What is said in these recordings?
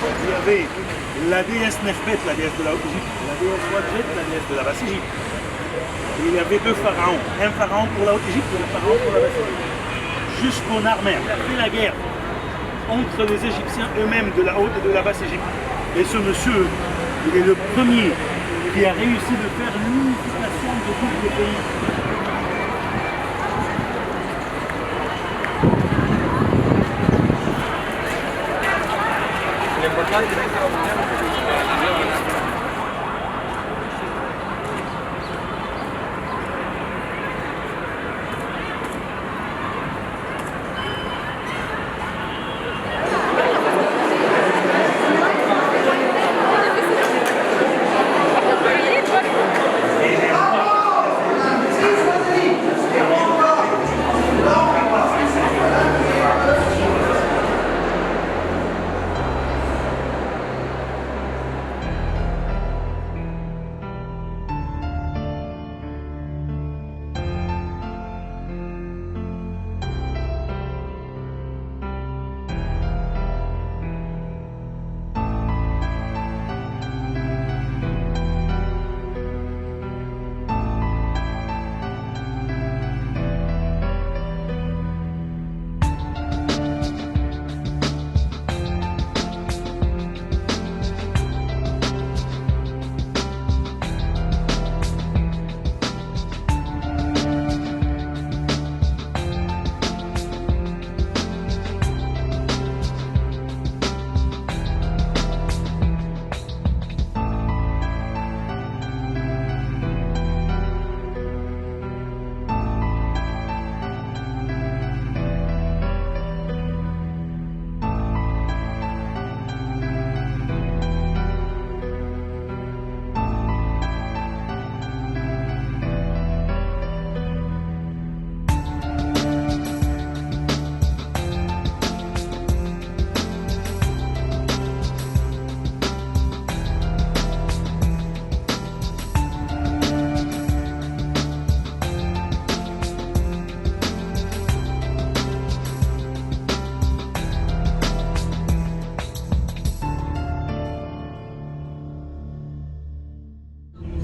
Il y avait la déesse Nefbet, la déesse de la Haute-Égypte, la déesse Wadjet, la déesse de la Basse-Égypte. Et il y avait deux pharaons, un pharaon pour la Haute-Égypte et un pharaon pour la Basse-Égypte. Jusqu'au Narmer, il a fait la guerre entre les Égyptiens eux-mêmes de la Haute et de la Basse-Égypte. Et ce monsieur, il est le premier qui a réussi de faire l'unification de tous les pays.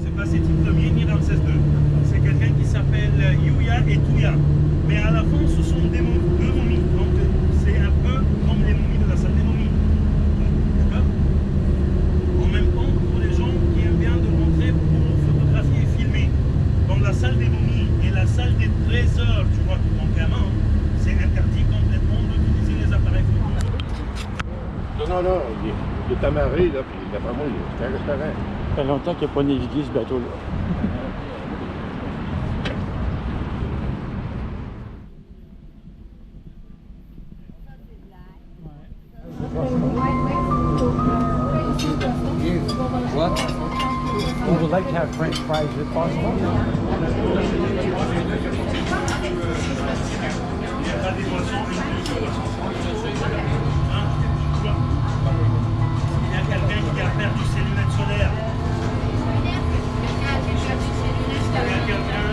C'est pas le premier, ni Ramsès II. C'est quelqu'un qui s'appelle Yuya et Touya. Mais à la fin, ce sont deux momies. Donc c'est un peu comme les momies de la salle des momies. D'accord? En même temps, pour les gens qui aiment bien de rentrer pour photographier et filmer, dans la salle des momies et la salle des trésors, tu vois, en gamin, c'est interdit complètement d'utiliser les appareils photo. Non, il est amarré, là, puis d'après moi, c'est un restaurant. Ça fait longtemps qu'il n'y a pas navigué ce bateau-là. What? We would like to have French fries if possible. Il y a quelqu'un qui a perdu ses lunettes solaires. Il y a quelqu'un.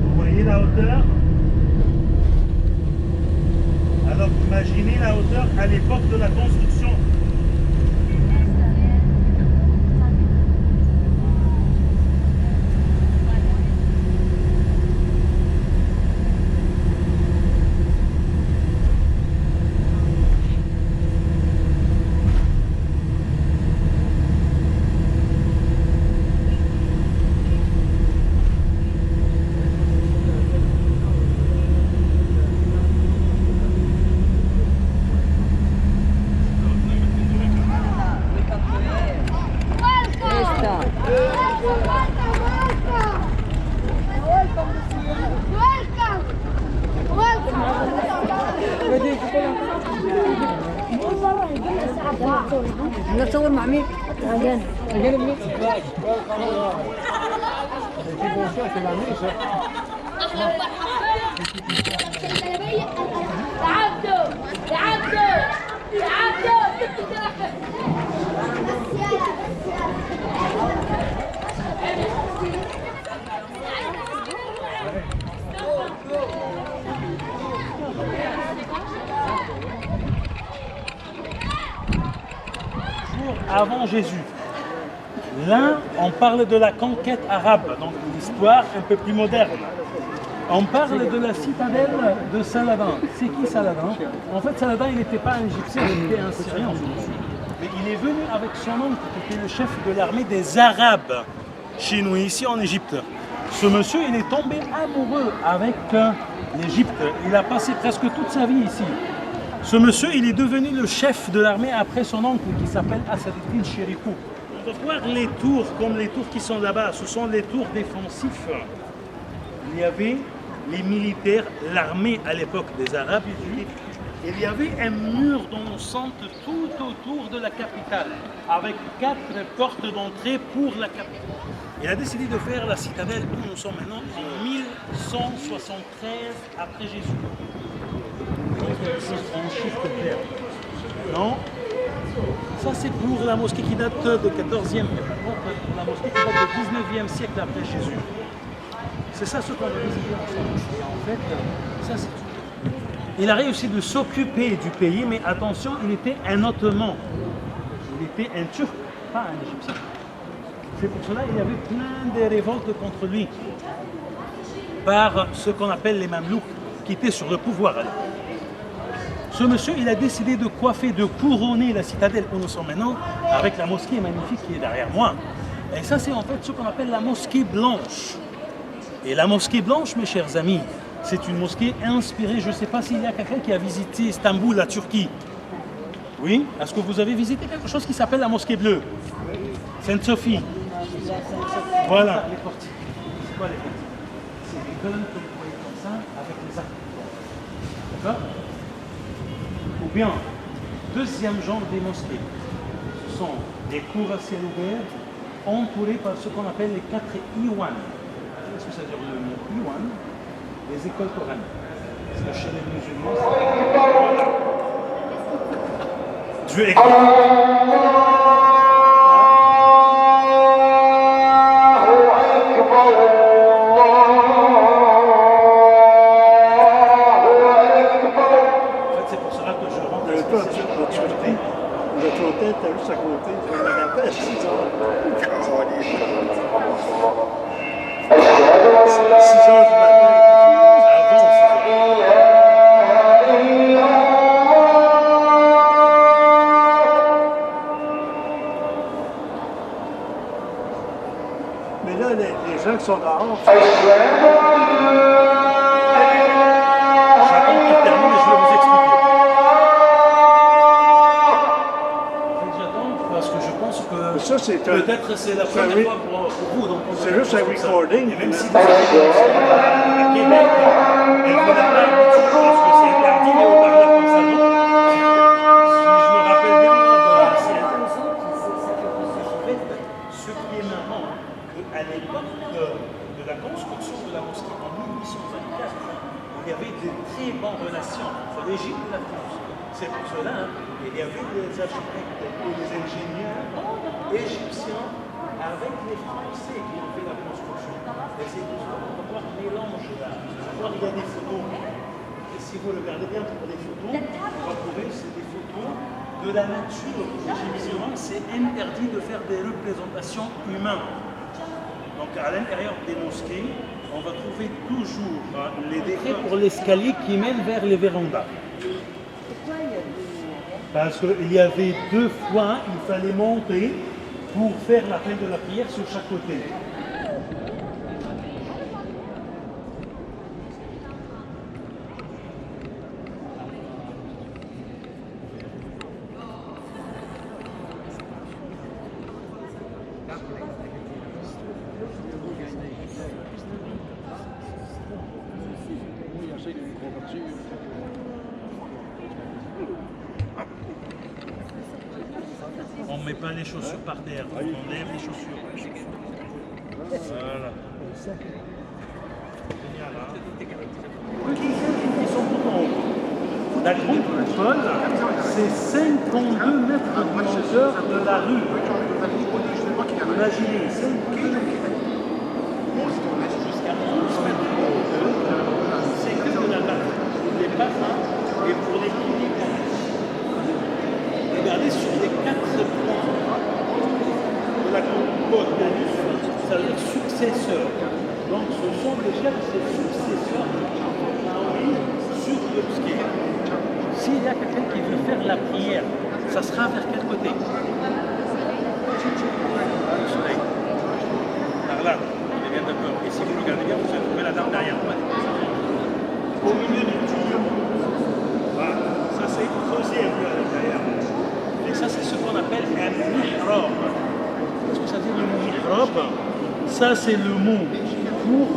Vous voyez la hauteur? Alors imaginez la hauteur à l'époque de la construction. نتصور مع مين؟ أجانب. أجانب مين؟ تعبدوا تعبدوا تعبدوا avant Jésus. Là, on parle de la conquête arabe, donc l'histoire un peu plus moderne. On parle de la citadelle de Saladin. C'est qui Saladin? En fait, Saladin, il n'était pas un Égyptien, il était un Syrien. Mais il est venu avec son oncle, qui était le chef de l'armée des Arabes, chez nous, ici en Égypte. Ce monsieur, il est tombé amoureux avec l'Égypte. Il a passé presque toute sa vie ici. Ce monsieur, il est devenu le chef de l'armée après son oncle, qui s'appelle Asad-Eddin Chérikou. On peut voir les tours, comme les tours qui sont là-bas. Ce sont les tours défensifs. Il y avait les militaires, l'armée à l'époque des Arabes. Il y avait un mur d'enceinte tout autour de la capitale, avec 4 portes d'entrée pour la capitale. Il a décidé de faire la citadelle où nous sommes maintenant en 1173 après Jésus. Donc quelque chose en chiffre clair. Non? Ça c'est pour la mosquée qui date du 14e, la mosquée qui date du 19e siècle après Jésus. C'est ça ce qu'on va visiter ensemble. En fait, ça c'est tout. Il a réussi de s'occuper du pays, mais attention, il était un Ottoman. Il était un Turc, pas un Égyptien. C'est pour cela qu'il y avait plein de révoltes contre lui par ce qu'on appelle les Mamelouks, qui étaient sur le pouvoir à l'époque. Ce monsieur, il a décidé de coiffer, de couronner la citadelle où nous sommes maintenant avec la mosquée magnifique qui est derrière moi. Et ça, c'est en fait ce qu'on appelle la mosquée blanche. Et la mosquée blanche, mes chers amis, c'est une mosquée inspirée. Je ne sais pas s'il y a quelqu'un qui a visité Istanbul, la Turquie. Oui? Est-ce que vous avez visité quelque chose qui s'appelle la mosquée bleue? Sainte-Sophie. Voilà. Les portiques. C'est quoi les portiques? C'est des colonnes que vous voyez comme ça, avec les arcs. D'accord? Ou bien, deuxième genre des mosquées. Ce sont des cours à ciel ouvert, entourées par ce qu'on appelle les 4 iwan. Qu'est-ce que ça veut dire le mot iwan? Les écoles coraniques. Parce que chez les musulmans, c'est... Dieu est... T'as juste à côté, je me rappelle, 6 heures. 6 heures du matin. Mais là, les gens qui sont dehors. J'attends qu'il termine et je vais vous expliquer. Ça, c'est peut-être c'est la première fois pour vous. C'est juste un recording. Et même si vous avez à Québec, et vous n'avez pas l'habitude parce que c'est interdit, mais au parleur comme ça, non? Si je me rappelle bien, c'est intéressant. En fait, ce qui est marrant, qu'à l'époque de la construction de la mosquée en 1824, il y avait de très bonnes relations entre l'Égypte et la France. C'est pour cela qu'il y avait des architectes et des ingénieurs égyptiens avec les Français qui ont fait la construction. Et c'est pour cela qu'on va voir un mélange là. Il y a des photos. Et si vous regardez bien pour les photos, vous va trouver c'est des photos de la nature. Égyptiens, c'est interdit de faire des représentations humaines. Donc à l'intérieur des mosquées, on va trouver toujours les décors pour l'escalier qui mène vers les vérandas. Parce qu'il y avait 2 fois, il fallait monter pour faire l'appel de la prière sur chaque côté. On ne met pas les chaussures par terre, on lève les chaussures. Voilà. Génial, hein? Ils sont tout en haut. La grande coupole, c'est 52 mètres de hauteur de la rue. Imaginez, 52 mètres. Jusqu'à 11 mètres de hauteur, c'est que de la base. Pour les passants et pour les cliniques. Regardez sur les 4 points. ça veut dire successeur. Donc ce sont déjà ces successeurs sur le mosquée. S'il y a quelqu'un qui veut faire la prière, ça sera vers quel côté? Le soleil. Par là, on est bien d'accord. Et si vous regardez bien, vous allez trouver la dame derrière moi. Au milieu du tuyau. Voilà. Ça c'est creusé un peu à l'intérieur. Et ça c'est ce qu'on appelle un mihrab. Qu'est-ce que ça veut dire le mot mihrab? Ça c'est le mot pour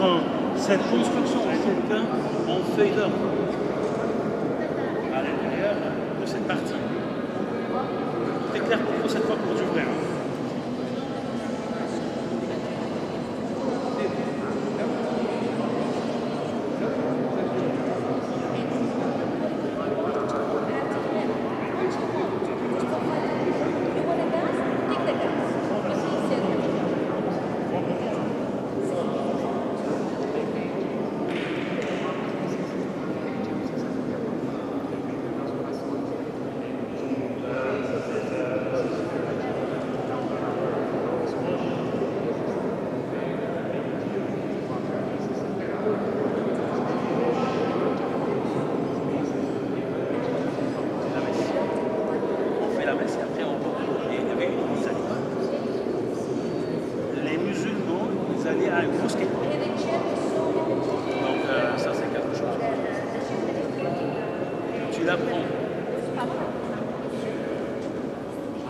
cette construction en feuille d'or à l'intérieur de cette partie. C'est clair pour vous cette fois pour ouvrir.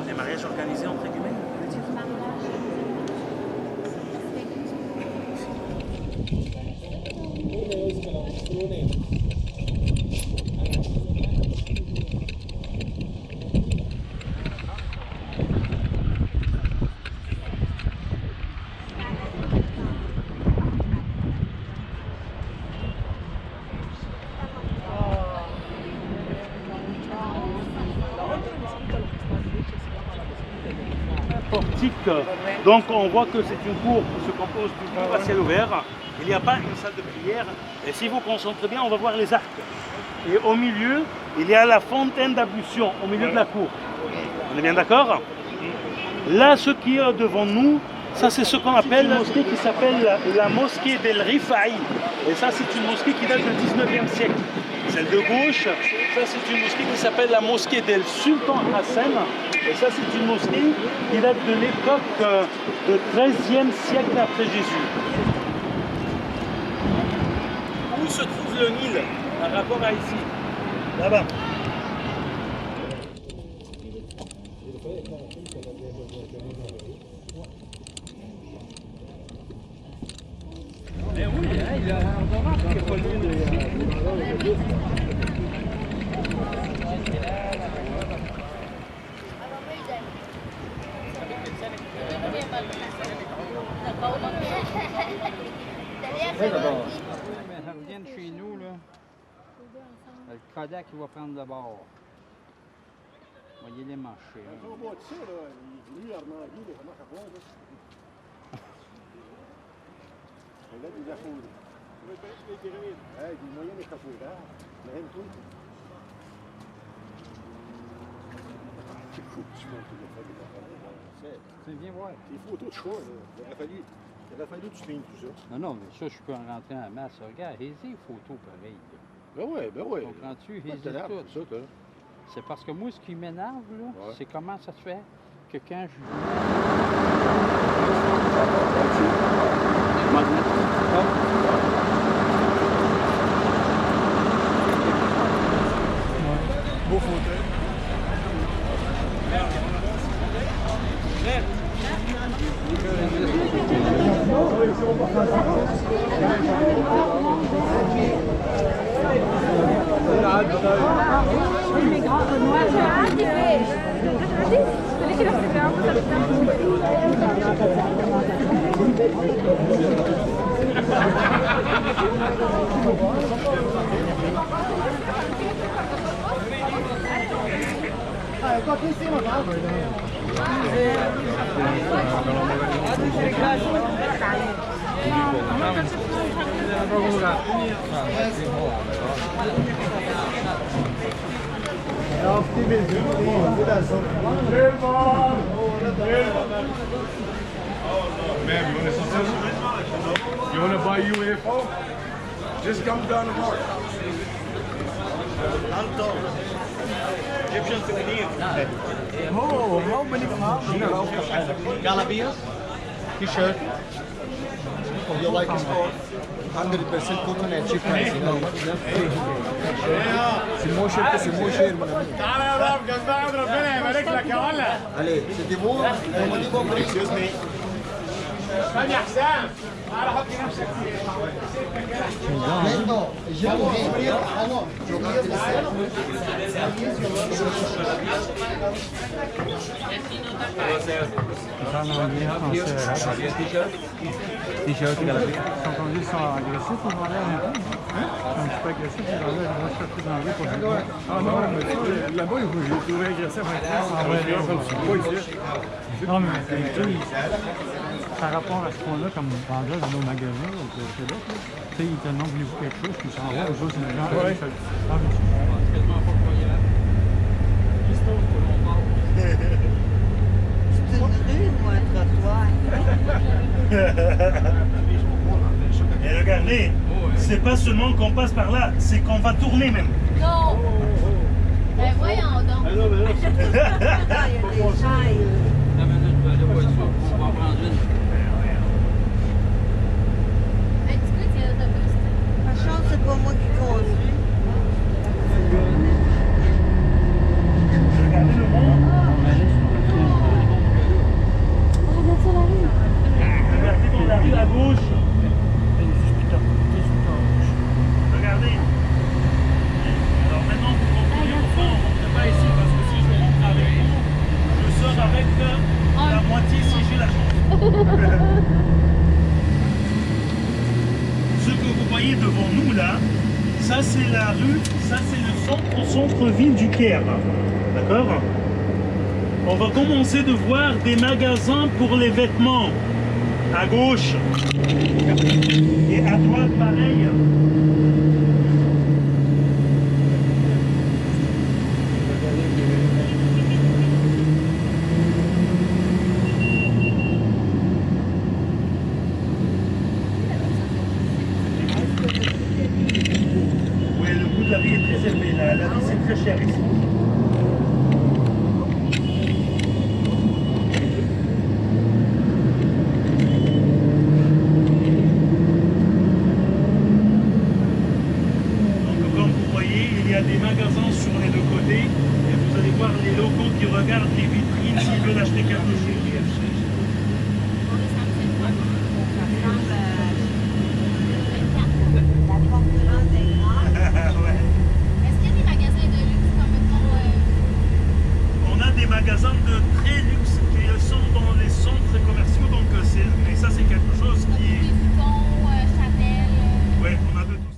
Les mariages organisés entre guillemets. Portique. Donc on voit que c'est une cour qui se compose d'une cour à ciel ouvert. Il n'y a pas une salle de prière. Et si vous concentrez bien, on va voir les arcs. Et au milieu, il y a la fontaine d'ablution, au milieu de la cour. On est bien d'accord? Là, ce qui est devant nous, ça c'est ce qu'on appelle une mosquée qui s'appelle la mosquée d'El Rifaï. Et ça c'est une mosquée qui date du 19e siècle. Celle de gauche, ça c'est une mosquée qui s'appelle la mosquée d'El Sultan Hassan. Et ça c'est une mosquée qui date de l'époque du 13e siècle après Jésus. Où se trouve le Nil par rapport à ici? Là-bas. Mais oui, hein, il a un remarque qu'il n'y a pas lieu de... Mais ça revient de chez nous, là. Le Kodak, il va prendre le bord. On va y aller marcher. On voit ça, là. Lui, Armandie, il commence à voir, là. Il a des affaires. Du moyen d'échafaudages. Rien de tout. C'est fou, tu vois, qu'il a fallu faire des affaires. Viens voir. Les photos de choix, là. Il aurait fallu que tu lignes tout ça. Non, non, mais ça, je peux en rentrer en masse. Regarde, les photos pareilles. Ben ouais. Comprends-tu? Ouais, Hésite tout. ça, C'est parce que moi, ce qui m'énerve, là, ouais, c'est comment ça se fait que quand je... Beau fauteuil. Les grands Renoir, j'ai hâte. Celui qui leur fait peur, ça fait Man, you want some tissue? You want to buy UFO? Just come down the park. Egyptian souvenir. Oh, how many Galabias, t-shirt. You like his coat? 100% cotton and cheap price, you know. C'est moins cher que c'est moins cher, mon ami. تعالى يا رب جزاك ربنا يبارك لك يا ولا. Allez, c'est des mots, on dit bon prix. Excuse me. استنى يا حسام. تعالى حط نفسك فيه. Maintenant, je vais ouvrir. Ah non, je regarde T-shirt, quand on dit qu'ils sont agressifs, on va l'air un peu. Ils sont un petit peu agressifs, ils vont aller chercher dans l'enlever pour jouer. Ah non, mais ça, là-bas, ils trouvaient agressif. Non, mais par rapport à ce qu'on a comme vendeur dans nos magasins, tu sais, ils te demandent voulez-vous quelque chose, puis ils s'en vont, eux autres, c'est les gens. Ouais. C'est une rue ou un trottoir? Et regardez, c'est pas seulement qu'on passe par là, c'est qu'on va tourner même. Non. Ben voyons donc. Ah, il y a des gens, La minute de voiture pour en prendre une. Un petit peu, c'est l'autobus. par chance, c'est pas moi qui conduis. Regardez le monde. Regardez dans la rue à gauche. Regardez. Alors maintenant, pour conclure, on ne rentre pas ici parce que si je rentre avec vous, je sors avec la moitié si j'ai la chance. Ce que vous voyez devant nous là, ça c'est la rue, ça c'est le centre-ville du Caire. D'accord? On va commencer de voir des magasins pour les vêtements à gauche et à droite pareil. Oui, le coût de la vie est très élevé. La vie c'est très cher ici. Donc, comme vous voyez, il y a des magasins sur les deux côtés et vous allez voir les locaux qui regardent les vitrines s'ils veulent acheter quelque chose. La concurrence est grande. Ouais. Est-ce qu'il y a des magasins de luxe comme mettons On a des magasins de très luxe qui sont dans les centres commerciaux.